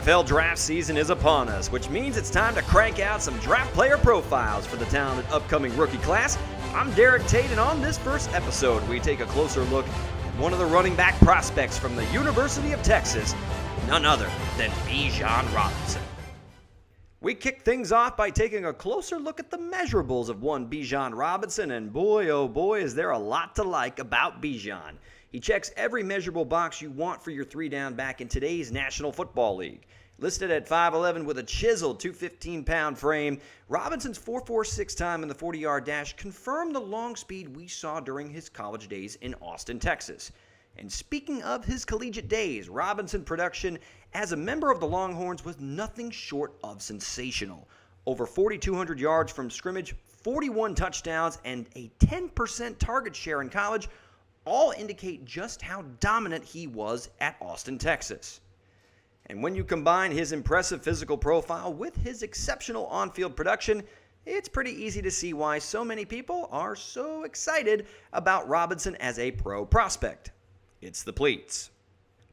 NFL draft season is upon us, which means it's time to crank out some draft player profiles for the talented upcoming rookie class. I'm Derek Tate, and on this first episode, we take a closer look at one of the running back prospects from the University of Texas, none other than Bijan Robinson. We kick things off by taking a closer look at the measurables of one Bijan Robinson, and boy, oh boy, is there a lot to like about Bijan. He checks every measurable box you want for your three-down back in today's National Football League. Listed at 5'11" with a chiseled 215-pound frame, Robinson's 4.46 time in the 40-yard dash confirmed the long speed we saw during his college days in Austin, Texas. And speaking of his collegiate days, Robinson's production as a member of the Longhorns was nothing short of sensational. Over 4,200 yards from scrimmage, 41 touchdowns, and a 10% target share in college all indicate just how dominant he was at Austin, Texas. And when you combine his impressive physical profile with his exceptional on-field production, it's pretty easy to see why so many people are so excited about Robinson as a pro prospect. It's the pleats.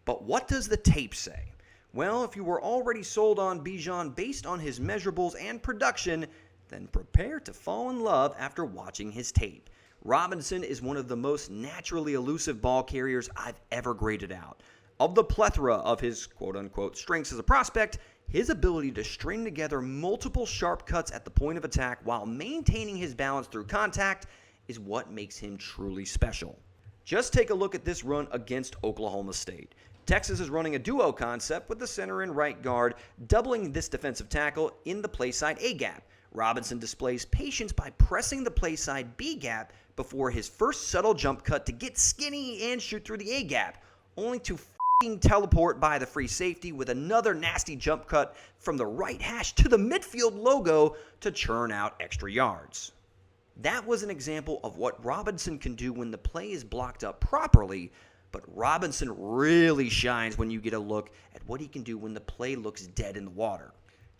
But what does the tape say? Well, if you were already sold on Bijan based on his measurables and production, then prepare to fall in love after watching his tape. Robinson is one of the most naturally elusive ball carriers I've ever graded out. Of the plethora of his quote-unquote strengths as a prospect, his ability to string together multiple sharp cuts at the point of attack while maintaining his balance through contact is what makes him truly special. Just take a look at this run against Oklahoma State. Texas is running a duo concept with the center and right guard, doubling this defensive tackle in the play side A gap. Robinson displays patience by pressing the play side B gap before his first subtle jump cut to get skinny and shoot through the A gap, only to teleport by the free safety with another nasty jump cut from the right hash to the midfield logo to churn out extra yards. That was an example of what Robinson can do when the play is blocked up properly, but Robinson really shines when you get a look at what he can do when the play looks dead in the water.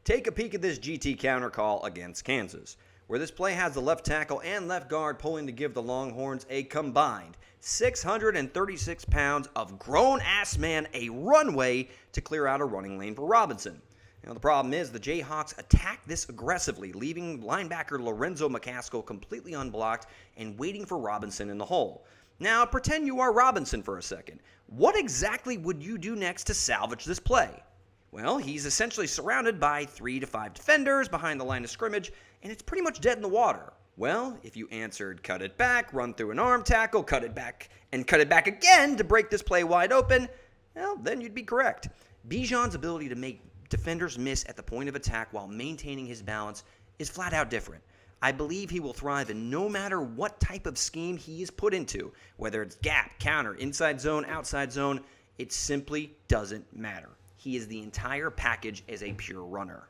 Take a peek at this GT counter call against Kansas, where this play has the left tackle and left guard pulling to give the Longhorns a combined 636 pounds of grown-ass man a runway to clear out a running lane for Robinson. Now, the problem is the Jayhawks attacked this aggressively, leaving linebacker Lorenzo McCaskill completely unblocked and waiting for Robinson in the hole. Now, pretend you are Robinson for a second. What exactly would you do next to salvage this play? Well, he's essentially surrounded by 3 to 5 defenders behind the line of scrimmage, and it's pretty much dead in the water. Well, if you answered cut it back, run through an arm tackle, cut it back, and cut it back again to break this play wide open, well, then you'd be correct. Bijan's ability to make defenders miss at the point of attack while maintaining his balance is flat out different. I believe he will thrive in no matter what type of scheme he is put into, whether it's gap, counter, inside zone, outside zone, it simply doesn't matter. He is the entire package as a pure runner.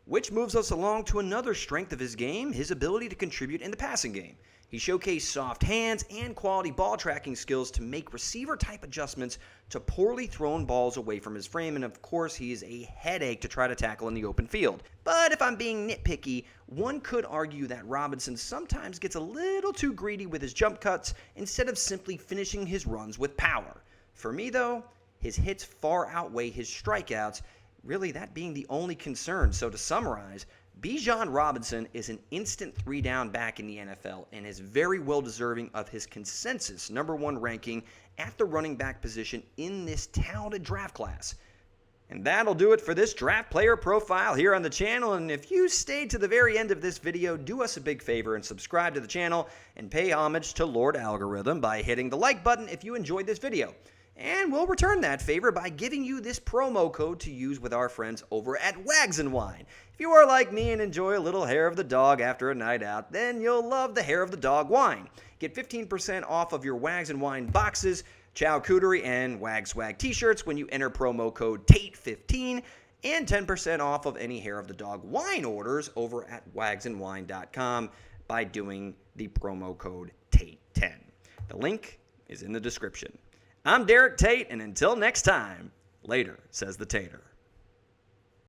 Which moves us along to another strength of his game, his ability to contribute in the passing game. He showcased soft hands and quality ball tracking skills to make receiver-type adjustments to poorly thrown balls away from his frame, and of course he is a headache to try to tackle in the open field. But if I'm being nitpicky, one could argue that Robinson sometimes gets a little too greedy with his jump cuts instead of simply finishing his runs with power. For me though, his hits far outweigh his strikeouts, really that being the only concern. So to summarize, Bijan Robinson is an instant three-down back in the NFL and is very well deserving of his consensus #1 ranking at the running back position in this talented draft class. And that'll do it for this draft player profile here on the channel. And if you stayed to the very end of this video, do us a big favor and subscribe to the channel and pay homage to Lord Algorithm by hitting the like button if you enjoyed this video. And we'll return that favor by giving you this promo code to use with our friends over at Wags & Wine. If you are like me and enjoy a little hair of the dog after a night out, then you'll love the hair of the dog wine. Get 15% off of your Wags & Wine boxes, Chow Cootery, and Wag Swag t-shirts when you enter promo code TATE15, and 10% off of any hair of the dog wine orders over at wagsandwine.com by doing the promo code TATE10. The link is in the description. I'm Derek Tate, and until next time, later, says the Tater.